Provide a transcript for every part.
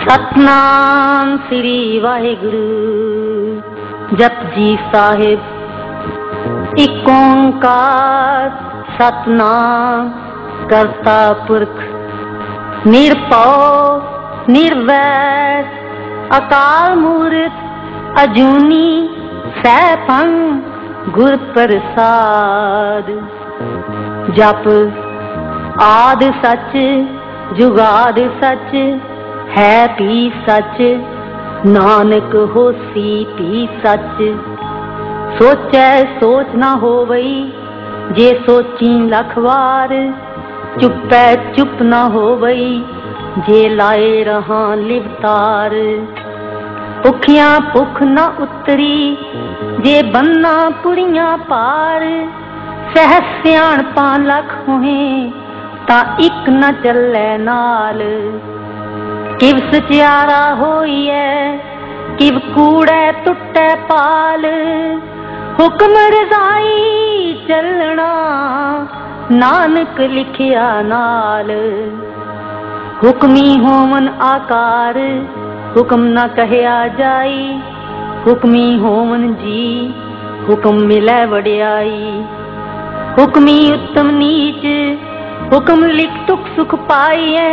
सतनाम श्री वाहिगुरु जपजी साहिब। एक ओंकार सतनाम करता पुरख निरभउ निर्वैर अकाल मूरत अजूनी सैभं गुर प्रसाद। जप आद सच जुगाद सच है भी सच नानक होसी भी सच। सोचै सोच ना होवई जे सोची लख वार। चुपै चुप ना होवई जे लाए रहा लिवतार। भुखियां भुख न उतरी जे बन्ना पुड़ियां पार। सहस सियाणपा लख होए ता इक न चलै नाल। किव सचियारा होइए किव कूड़ै टुटै पाल। हुक्म रजाई चलना नानक लिखिया नाल। हुक्मी होवन आकार हुक्म न कहया जाई। हुक्मी होवन जी हुक्म मिलै वड्याई। हुक्मी उत्तम नीच हुक्म लिख तुक सुख पाइए।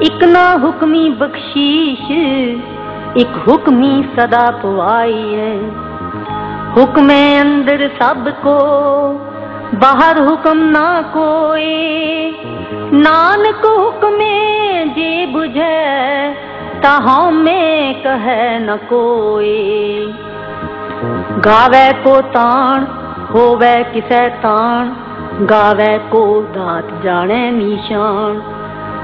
इक ना हुक्मी बख्शीश एक हुक्मी सदा पवाइए। हुक्म अंदर सबको बाहर हुक्म ना कोई। नानक हुक्मे जे बुझे ताहाँ में कहे न कोई। गावे को ताण होवे किसे ताण। गावे को दात जाने निशान।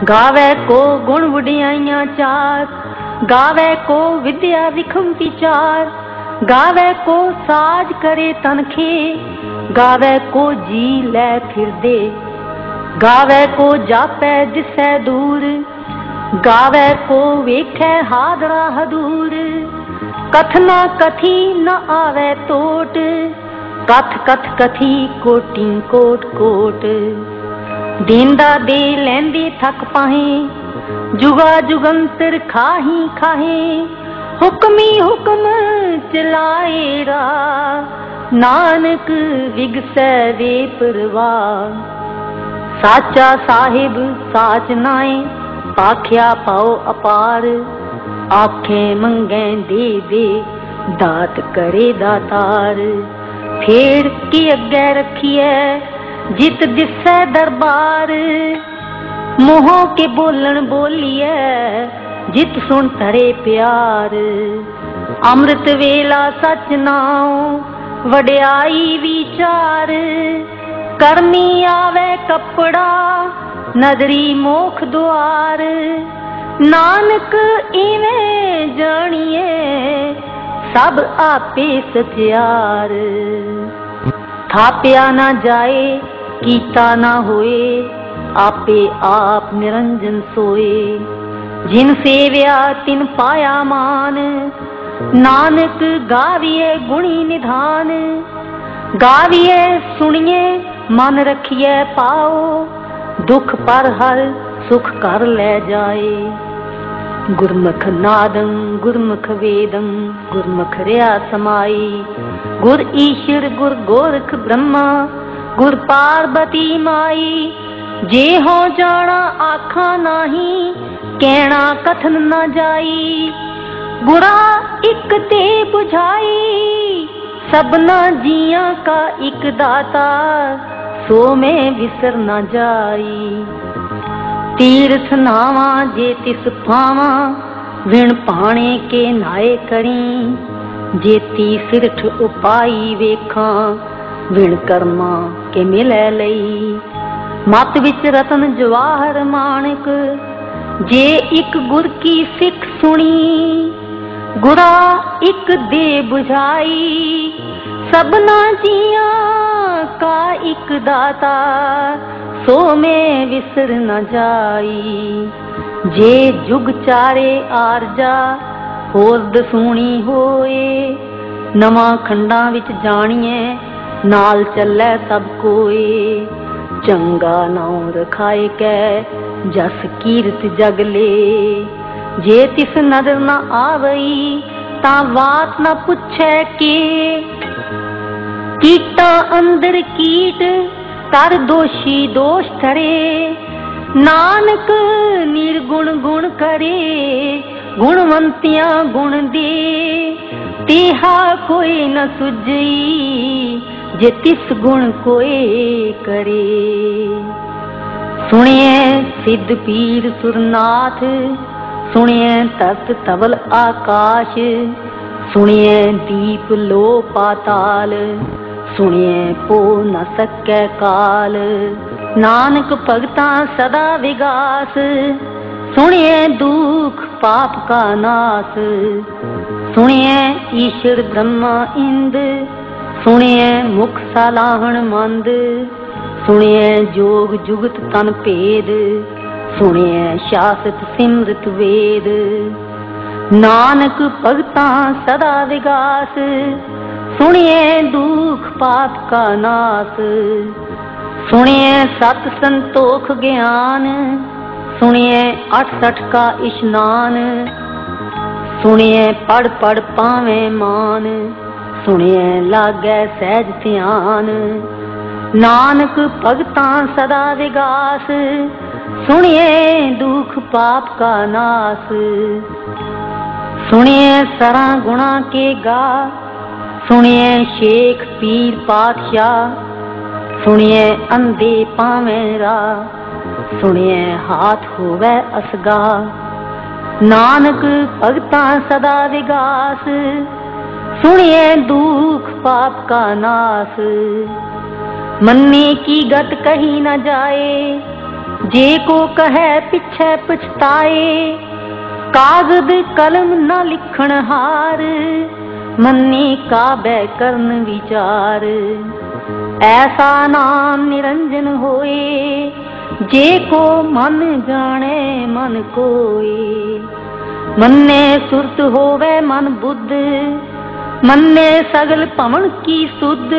गावे को गुण वडियाइयां चार। गावे को विद्या विखम विचार। गावे को साज करे तनखे। गावे को जी लै फिर दे। गावे को जापै जिसै दूर। गावे को वेखै हादरा हदूर। कथना कथी न आवे टोट। कथ कथ कथी कोटि कोट कोट। देंदा दे लैंदे थक पाहे जुगा जुगंतर खाही खाहे। हुक्मी हुक्म चलाएरा नानक विगसै वे परवाह। साचा साहिब साच नाए पाख्या पाओ अपार। आखे मंगे दे दे दात करे दातार। फेर की अगे रखिए जित दिसै दरबार। मोहों के बोलन बोलिए जित सुन तरे प्यार। अमृत वेला सच नाओ वड्याई विचार। करमी आवे कपड़ा नदरी मोख द्वार। नानक इवें जानिए सब आपे सचियार। थाप्या ना जाए कीता ना होए आपे आप निरंजन सोए। जिन सेव्या तिन पाया मान। नानक गाविए गुणी निधान। गाविए सुनिए मन रखिए पाओ। दुख पर हर सुख कर ले जाए। गुरमुख नादं गुरमुख वेदं गुरमुख रया समाई। गुर ईश्वर गुर गोरख ब्रह्मा गुर पार्वती माई। जे हो जाना आखा नाही कहना कथन न जाई। गुरा इक ते बुझाई सबना जिया का इक दाता। सो में विसर न जाई। तीर्थ नावा जे तिस पावा विण पाणे के नाए करी। जे तीसरठ उपाई वेखा विण कर्मा के मिलै लई। मत विच रतन जवाहर माणक जे इक गुर की सिख सुनी। गुरा इक दे बुझाई सबना जिया का इक दाता। सो में विसर न जाई। जे जुग चारे आरजा होर दसूणी होए। नवा खंडा विच जानिए नाल चलै सब कोए। चंगा नाम रखाए कै जस कीरत जगले। जे तिस नजर न आवई ता बात न पुछे के। कीटा अंदर कीट कर दोषी दोष धरे, नानक निर्गुण गुण करे, गुणवंतियां गुण दे, तेहा कोई न सुझई जे तिस गुण कोई करे। सुनिए सिद्ध पीर सुरनाथ, सुनिए तख्त तबल आकाश, सुनिए दीप लो पाताल, सुनिए पो न सकै काल। नानक भगता सदा विगास, सुनिए दुख पाप का नाश। सुनिए ईश्वर ब्रह्मा इंद, सुनिए मुख सालाहण मंद, सुनिए जोग जुगत तन भेद, सुनिए शासत सिमरत वेद। नानक भगता सदा विगास, सुनिए दुख पाप का नाश। सुनिए सत संतोख ज्ञान, सुनिए 68 का स्नान। सुनिए पढ़ पढ़ पावे मान, सुनिए लागै सहज ध्यान। नानक भगता सदा विगास, सुनिए दुख पाप का नाश। सुनिए सरा गुणा के गा, सुनिए शेख पीर पातशाह। सुनिए अंधे पावे राह, सुनिए हाथ होवे असगा। नानक भगता सदा विगास, सुनिए दुख पाप का नाश। मन्ने की गत कही न जाए, जे को कहे पिछे पछताए। कागद कलम न लिखण हार, मन्ने काबे करन विचार। ऐसा नाम निरंजन होए, जे को मन जाने मन कोय। मन्ने सुरत होवे मन बुद्ध, मन्ने सगल पवन की सुध।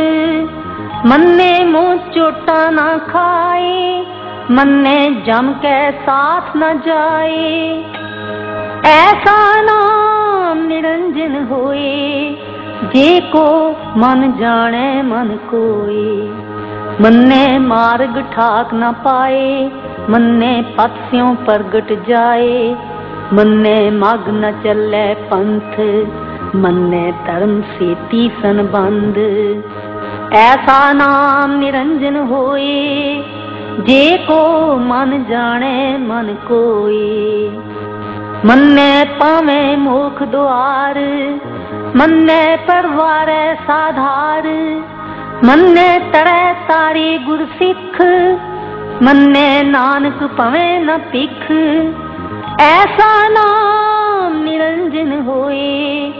मन्ने मुँह चोटा न खाए, मन्ने जम के साथ न जाए। ऐसा नाम निरंजन होए, जे को मन जाने मन कोय। मन्ने मार्ग ठाक न पाए, मन्ने पथ स्यों प्रगट जाए। मन्ने मग न चले पंथ, मन्ने धर्म सेती संबंध। ऐसा नाम निरंजन होए, जे को मन जाने मन कोय। मन्ने पावे मोख द्वार, मन्ने परवारे साधार। मन्ने तरै तारे गुर सिख, मन्ने नानक पवे न पिख। ऐसा नाम निरंजन होए,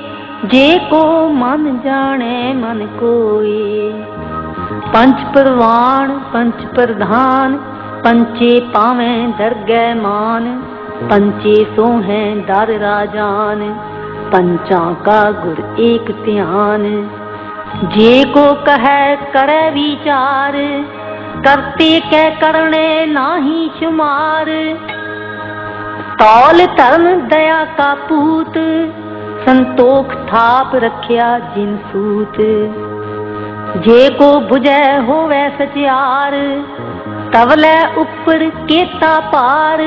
जे को मन जाने मन कोय। पंच परवान पंच प्रधान, पंचे पावे दरगह मान। पंचे सोहें दर राजान, पंचा का गुर एक ध्यान। जे को कहे करे विचार, करते कै करने नाही शुमार। तौल धर्म दया का पूत, संतोख थाप रखिया जिन सूत। जे को बुझे होवे सचियार, तवले ऊपर केता पार।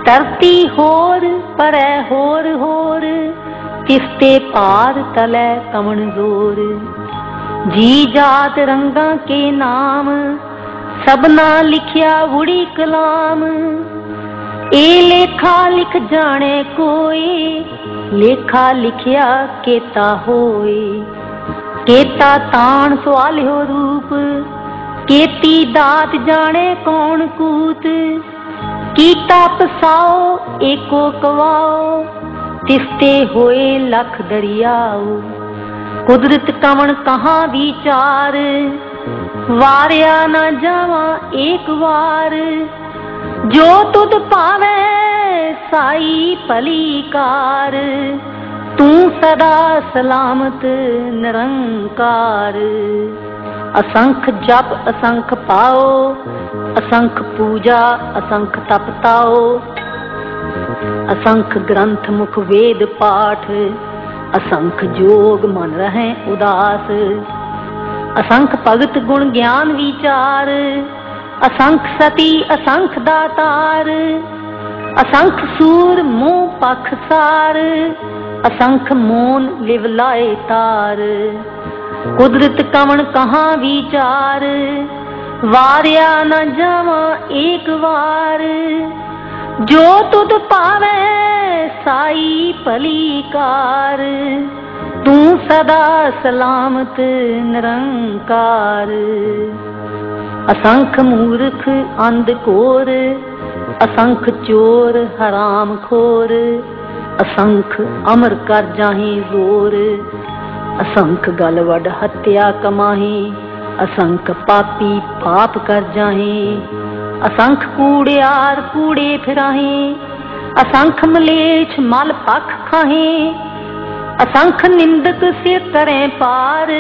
धरती होर परै होर होर, तिसते पार तले कमन जोर। जी जात रंगा के नाम, सबना लिखिया उड़ी कलाम। ए लेखा लिख जाने कोई, लेखा लिखिया केता होए। केता तान सवालियो रूप, केती दात जाने कौन कूत। कीता पसाओ एको कवाओ, तिसते होए लख दरियाओ। कुदरत कवन कहाँ विचार, वारिया न जावा एक बार। जो तुद पावे साई पलीकार, तू सदा सलामत निरंकार। असंख जप असंख पाओ, असंख पूजा असंख तपताओ। असंख ग्रंथ मुख वेद पाठ, असंख जोग मन रहे उदास। असंख भगत गुण ज्ञान विचार, असंख सती असंख दातार। असंख सूर मुंह पख सार, असंख मोन लिवलाए तार। कुदरत कवण कहाँ विचार, वारिया न जावा एक बार। जो तुद पावे साई भली कार, तू सदा सलामत निरंकार। असंख मूर्ख अंध कोर, असंख चोर हराम खोर। असंख अमर कर जाहे जोर, असंख गल वड हत्या कमाहे। असंख पापी पाप कर जाहे, असंख कूड़ियार कूड़े फिराहे। असंख मलेच्छ मल पख खाहे, असंख निंदक सिर करें पार।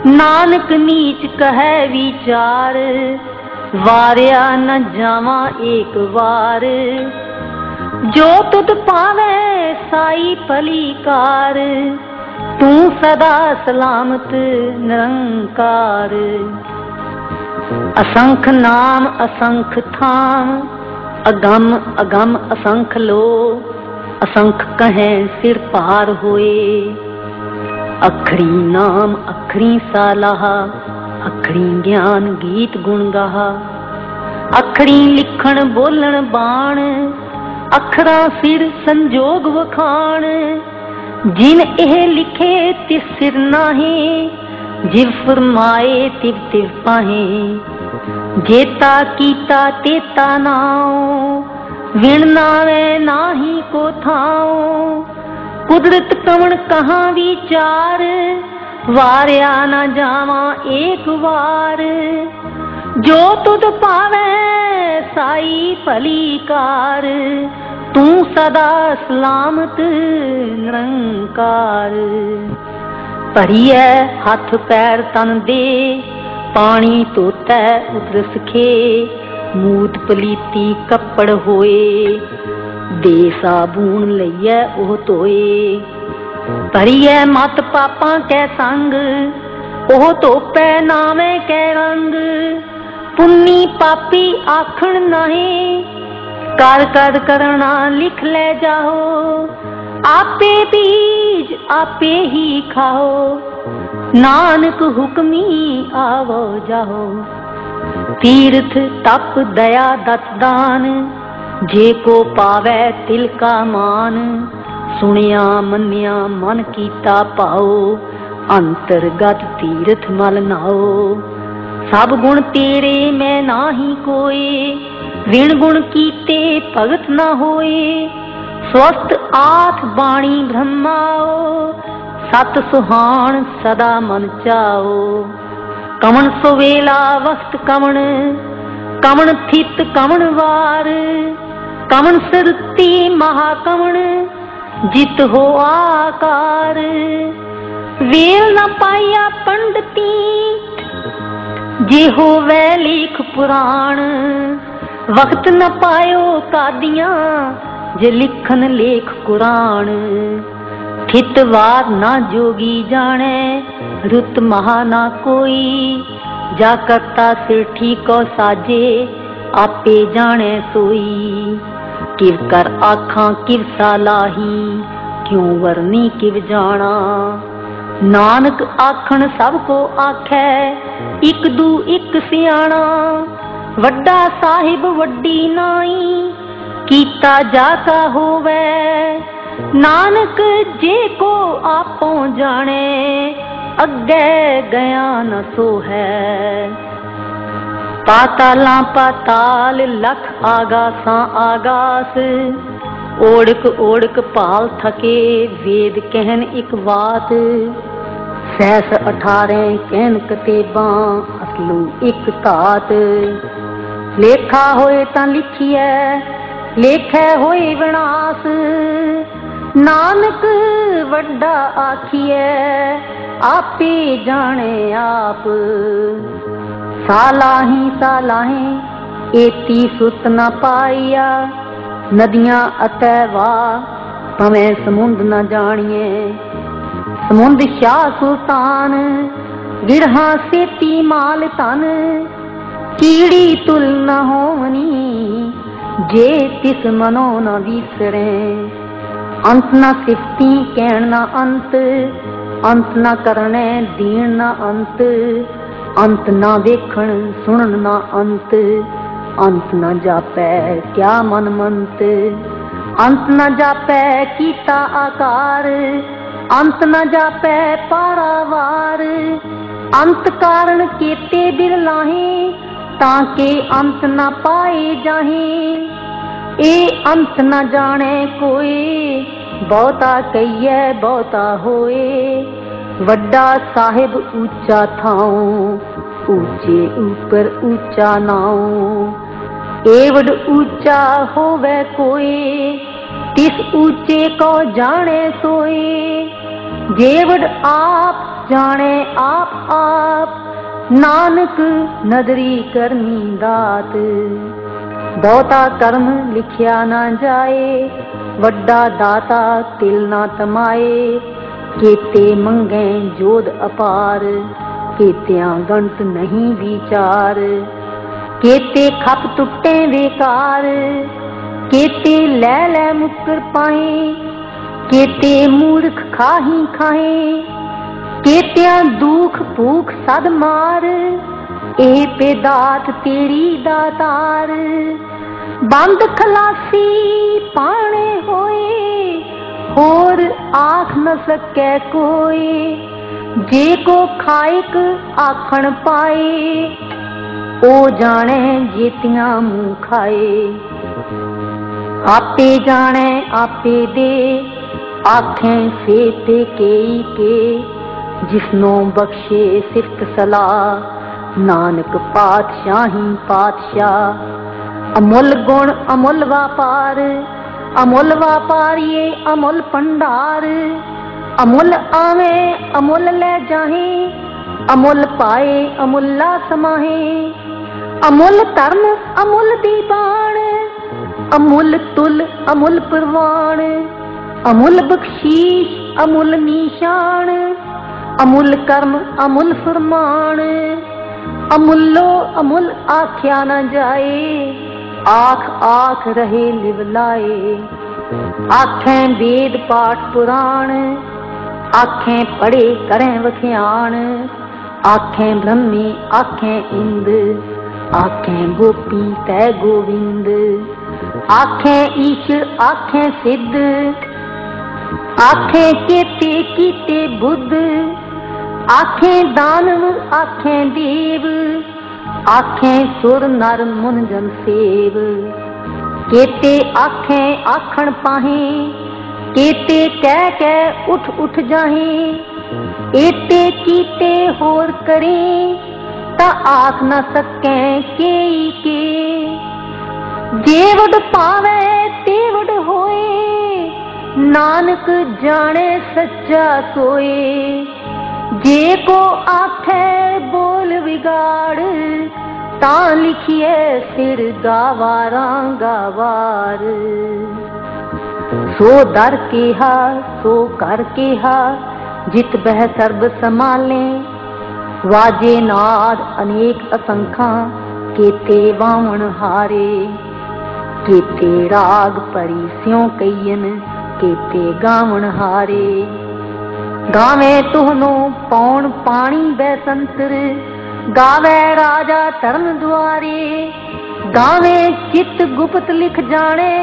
नानक नीच कहे विचार, वारिया न जावा एक बार। जो तुद पावे साई भली कार, तू सदा सलामत निरंकार। असंख नाम असंख थाम, अगम अगम असंख लो। असंख कहें सिर पार होए, अखरी नाम अखरी सालाहा। अखरी ज्ञान गीत गुण गाहा, अखरी लिखण बोलण बाण। अखरा सिर संजोग वखाण, जिन एह लिखे तिस सिर नाहे। जिव फरमाए तिव तिव पाहे, जेता कीता तेता नाओ। विण नावे नाही को थाओ, कुदरत कवण कहाँ विचार। वारिया न जावा एक बार। जो तुद पावे साई भली कार, तू सदा सलामत निरंकार। भरिए हथ पैर तन दे, पानी तोतै उतरस खे। मूत पलीती कपड़ होए, दे साबून लइए ओह धोए। भरिए मत पापा कै संग, ओह धोपै नावे कै रंग। पुन्नी पापी आखण नाहे, कर कर करना लिख ले जाओ। आपे बीज आपे ही खाओ, नानक हुक्मी आवो जाओ। तीर्थ तप दया दत दान, जे को पावै तिल का मान। सुनिया मन्निया मन कीता पाओ, अंतरगत तीर्थ मल नाओ। सब गुण तेरे मैं नाही कोई, विण गुण कीते भगत न होए। स्वस्थ आठ बाणी ब्रह्माओ, सत सुहान सदा मन चाओ। कमन सुवेला वक्त कमन, कमन थित कमन वार। कमन सुरती महाकमन, जित हो आकार। वेल न पाया पंडिती, जे हो वै लेख पुराण। वक्त न पायो कादियां, जे लिखन लेख कुरान। थित वार ना जोगी जाने, रुत महा ना कोई। जा करता सिर ठीको साजे, आपे जाने सोई। किव कर आखां किव सालाही, क्यों वरनी किव जाना। नानक आखण सब को आखै, इक दू इक सियाणा। वड्डा साहिब वड्डी नाई, कीता जाता होवे। नानक जे को आपो जाने, अग्गे गया न सो है। पाताला पाताल लख आगासा आगास। ओढ़क ओढ़क पाल थके, वेद कहन एक बात। सहस 18 कहन कतेबां, असलू एक तात। लेखा होए तां लिखिए, लेखै होए विनाश। नानक वड्डा आखिए, आपे जाने आप। सालाही सालाही एती सुत न पाइया, नदियां अतै वाह भवें समुंद न जानिए। समुंद शाह सुल्तान गिरहा सेती माल तन, कीड़ी तुल न होवनी जे तिस मनो न विसरे। अंत न सिफती कहण न अंत, अंत न करने दीन न अंत, अंत न देखण सुनन न अंत, अंत न जापै क्या मन मंत। अंत न जापै कीता आकार, अंत न जापै पारावार। अंत कारण केते बिरलाहे ताके अंत न पाए जाहे। ए अंत न जाने कोई बहुता कहिए बहुता होए। वड्डा साहिब ऊंचा थाओ ऊंचे ऊपर ऊंचा नाओ। एवड ऊंचा होवे कोई तिस ऊंचे को जाने सोए। जेवड आप जाने आप आप नानक नदरी करनी दात। बहुता कर्म लिखिया ना जाए वड्डा दाता तिल ना तमाए। केते मंगे जोध अपार केत्या गणत नहीं विचार। केते खप टुटे बेकार केते लै लै मुकर पाए। केते मूर्ख खाही खाए केत्या दुख भूख सद मार। ए पे दात तेरी दातार बंद खलासी पाने होए। होर आख न सकै कोई जे को खाइक आखण पाए। ओ जाने जेतियां मुँह खाए आपे जाने आपे दे। आखें से ते केई के जिसनो बख्शे सिफ्त सलाह। नानक पातशाही पातशाह अमुल गुण अमुल व्यापार। अमुल व्यापार ये अमुल भंडार। अमुल आवे अमुल ले जाहे अमुल पाए अमुल्ला समाहे। अमुल धर्म अमुल दीवान अमुल तुल अमुल परवान। अमुल बख्शीश अमुल निशान अमुल कर्म अमुल फरमान। अमुल्लो अमुल आख्या न जाए आख आख रहे लिवलाए। आखें वेद पाठ पुराण आखें पढ़े करें वख्याण। आखें ब्रह्मी आखें इंद आखें गोपी तै गोविंद। आखें ईश्वर आखें सिद्ध आखें केते कीते बुद्ध। आखें दानव आखें देव आखें सुर नर मुन जन सेव। केते आखें आखण पाहे केते कह कह उठ उठ जाहे। एते कीते होर करें ता आख न सकें केई के। जेवड पावे तेवड होए नानक जाने सच्चा सोए। जे को आखे बोल बिगाड़ ता लिखिए सिर गावारा गावार। सो दर केहा सो कर केहा जित बह सर्ब संभाले। वाजे नाद अनेक असंखा केते वावण हारे। केते राग परी स्यों कईयन केते गावण हारे। गावे तुहनो पौन पानी बैसंतर गावे राजा धर्म द्वारे। गावे चित गुप्त लिख जाने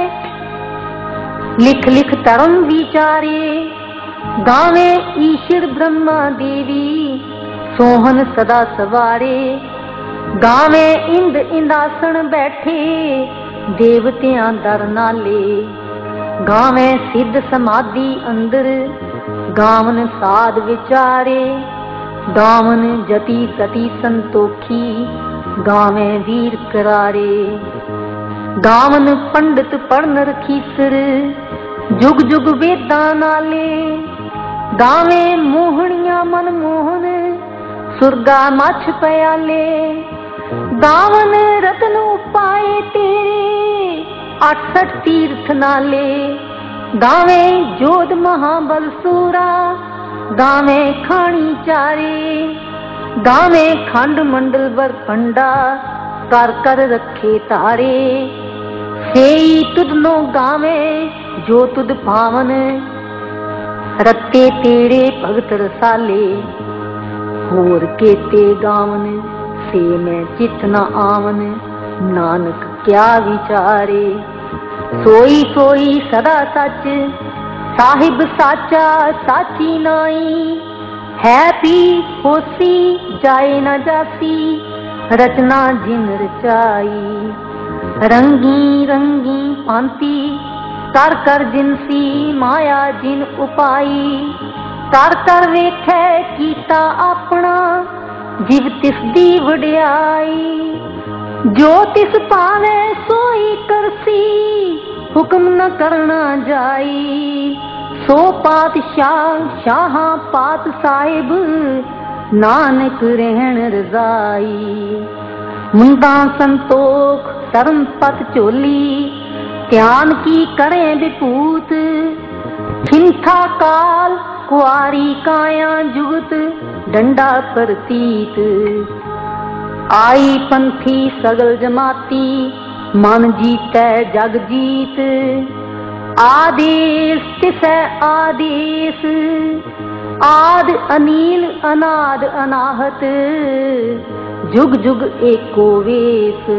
लिख लिख धर्म विचारे। गावे ईश्वर ब्रह्मा देवी सोहन सदा सवारे। गावे इंद इंदासन बैठे देवतियां दर नाले। गावे सिद्ध समाधि अंदर गावन साध विचारे। गावन जति सती संतोखी गावे वीर करारे। गावन पंडित पढ़न रखीसर जुग जुग वेदा नाले। गावे मोहनिया मन मोहन सुरगा मछ प्याले। गावन रतन उपाए तेरे 68 तीर्थ नाले, गावे जोध महाबल सूरा, गावे खानी चारे, गावे खंड मंडल बर पंडा, कर कर रखे तारे। सेई तुद नो गावे जो तुद पावन, रत्ते तेरे भगत रसाले, होर केते गावन से मैं चित न आवन, नानक क्या विचारे। सोई सोई सदा सच, साहिब साचा साची नाई, है पी होसी जाए न जासी, रचना जिन रचाई। रंगी रंगी पांति कर कर जिनसी, माया जिन उपाई, कर कर वेखे कीता अपना, जिव तिस दी वड्याई। जो तिस पावे सोई करसी, हुक्म न करना जाई। सो पातशाह शाहां पात साहिब, नानक रहन रजाई। मुंदा संतोख धर्म पत चोली, ध्यान की करें विपूत। खिंथा काल कुआरी काया जुगत, डंडा प्रतीत। आई पंथी सगल जमाती, मन जीतै जग जीत। आदेश तिसै आदेश, आद अनील अनाद अनाहत, जुग जुग एको वेश।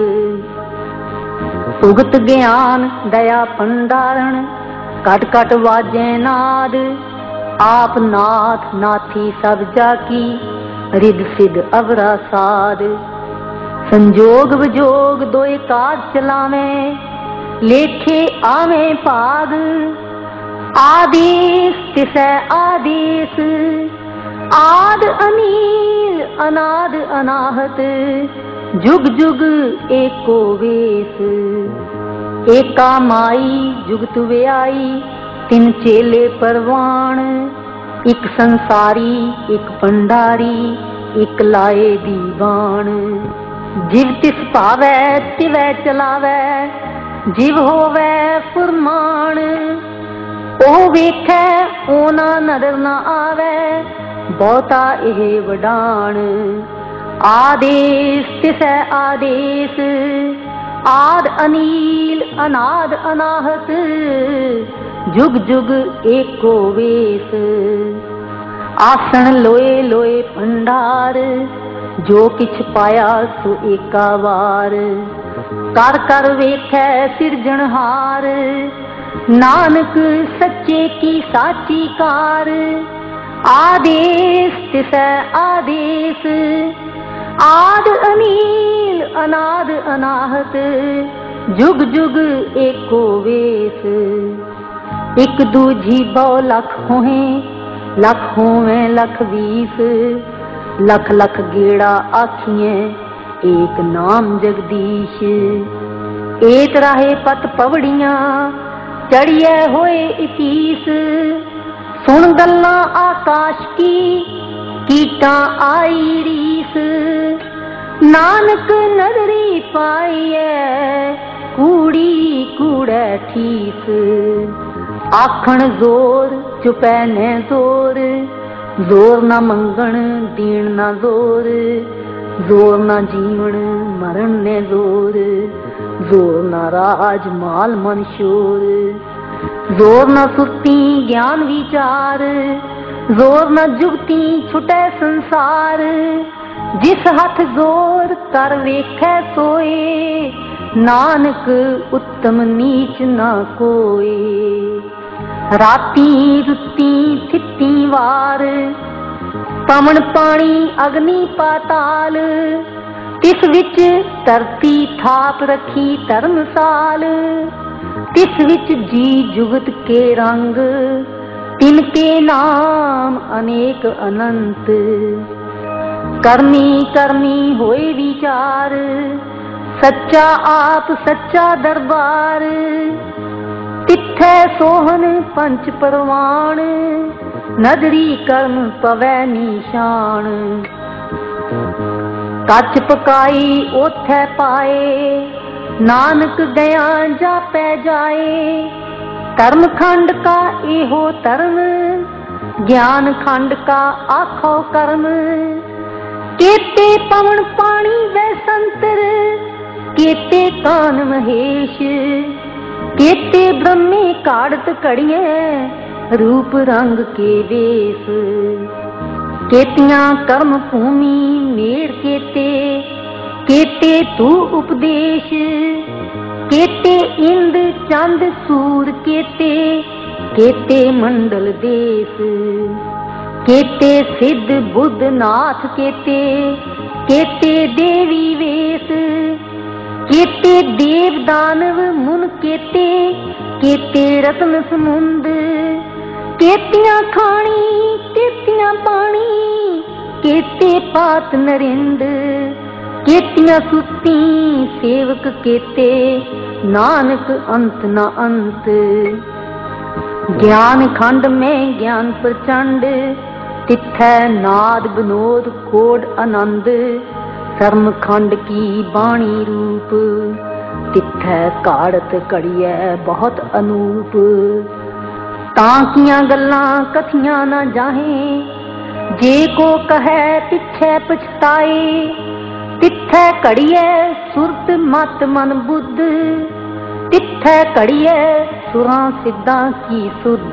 उगत ज्ञान दया भंडारण, कट कट वाजै नाद। आप नाथ नाथी सब जाकी, रिद सिद अवरा साध। संजोग विजोग दोए काज चलावें, लेखे आवें भाग। आदेश तिसै आदेश, आद अनील अनाद अनाहत, जुग जुग एको वेश। एका माई जुगत व्याई, तिन चेले परवान। एक संसारी एक भंडारी, एक लाए दीवान। जिव तिस पावै तिवै चलावै, जिव होवै फुरमान। ओ वेखै ओना नदर न आवै, बहुता एह वडान। आदेश तिसै आदेश, आद अनील अनाद अनाहत, जुग जुग एको वेश। आसन लोए लोए भंडार, जो किछ पाया सो एका वार। कर कर वेखै सिरजनहार, नानक सच्चे की साची कार। आदेश तिसै आदेश, आद अनील अनाद अनाहत, जुग जुग एको वेश। एक दूजी बौ लख होए, लख होवें लख बीस। लख लख गेड़ा आखिए, एक नाम जगदीश। एक राहे पत पवड़ियां, चढ़िए होए 21। सुन गल्लां आकाश की, कीटा आई रीस। नानक नदरी पाईए, कूड़ी कूड़े ठीस। आखण जोर चुपै ने जोर, जोर न मंगण दीन न जोर। जोर न जीवन मरण ने जोर, जोर न राज माल मन शोर। जोर न सुरती ज्ञान विचार, जोर न जुगती छुटे संसार। जिस हथ जोर कर वेखै सोए, नानक उत्तम नीच न कोई। राती रुती थिती वार, पवन पानी अग्नि पाताल। तिस विच धरती थाप रखी धर्मसाल। तिस विच जी जुगत के रंग, तिनके नाम अनेक अनंत। करमी करमी होए विचार, सच्चा आप सच्चा दरबार। तिथै सोहन पंच परवान, नदरी कर्म पवै निशान। कच पकाई ओथै पाए, नानक गया जापै जाए। कर्म खंड का एहो धर्म, ज्ञान खंड का आखो कर्म। केते पवन पानी वै संतर, केते कान महेश। केते ब्रह्मे काढ़त कड़िए, रूप रंग के वेश। केतियां कर्म भूमि मेड़ केते, केते तू उपदेश। केते इंद चंद सूर केते, केते मंडल देश। केते सिद्ध बुद्ध नाथ केते, केते देवी वेश। केते देव दानव मुन केते, केते रत्न समुंद। केतियां खाणी केतियां पानी, केते पात नरिंद। केतियां सुती सेवक केते, नानक अंत न अंत। ज्ञान खंड में ज्ञान प्रचंड, तिथै नाद विनोद कोड आनंद। कर्म खंड की बाणी रूप, तिथै काढ़त कड़िए बहुत अनूप। तांकियां गल्लां कथियां न जाहे, जे को कहे पिछे पछताए। तिथै कड़िए सुरत मत मन बुद्ध, तिथै कड़िए सुरां सिद्धां की सुध।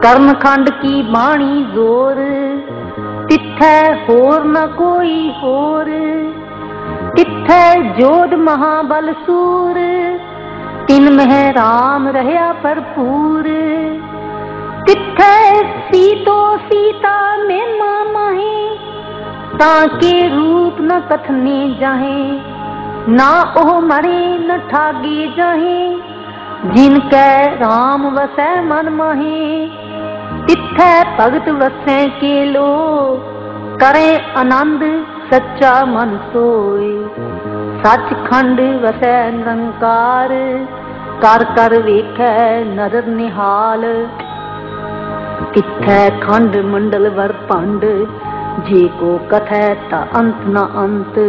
कर्म खंड की बाणी जोर, तिथै होर न कोई होर। तिथै जोध महाबल सूर, तिन मह राम रहया भरपूर। तिथै सीतो सीता में माहे, ताके रूप न कथने जाहे। ना ओह मरे न ठागे जाहे, जिनकै राम वसै मन माहे। तिथै भगत वसै के लो, करें आनंद सच्चा मन सोए। सचखंड वसै निरंकार, कर कर वेखै नदर निहाल। तिथै खंड मंडल वर भंड, जे को कथै ता अंत न अंत।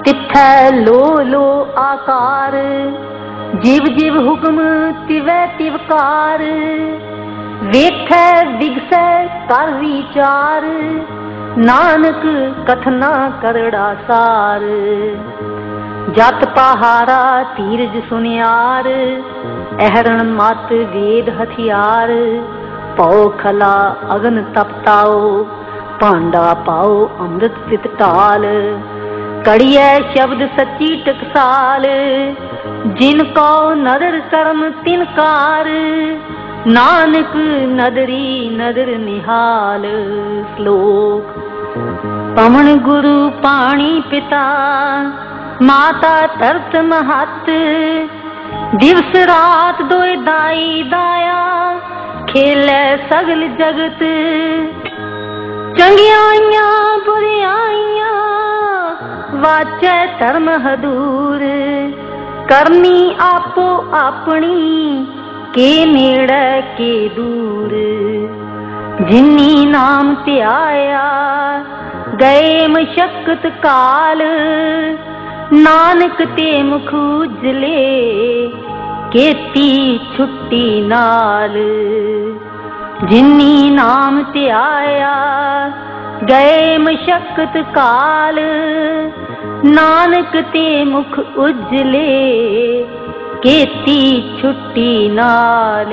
तिथै लो लो आकार, जिव जिव हुक्म तिवै तिवकार। वेखै विगसै कर विचार, नानक कथना करड़ा सार। जत पहारा तीरज सुनियार, अहरण मत वेद हथियार। पौ खला अगन तपताओ, भांडा पाओ अमृत पित टाल। कड़िए शब्द सच्ची टकसाल, जिनको नदर कर्म तिनकार। नानक नदरी नदर निहाल। श्लोक। पवन गुरु पाणी पिता, माता तरत महत। दिवस रात दोए दाई दाया, खेले सगल जगत। चंगियाइयां बुरियाइयां, वाचै धर्म हदूर। करनी आपो अपनी, के नेड़े के दूर। जिन्नी नाम ध्याया, गए मशक्कत काल। नानक ते मुख उजले, केती छुट्टी नाल। जिन्नी नाम ध्याया, गए मशक्कत काल। नानक ते मुख उजले, केती छुट्टी नाल।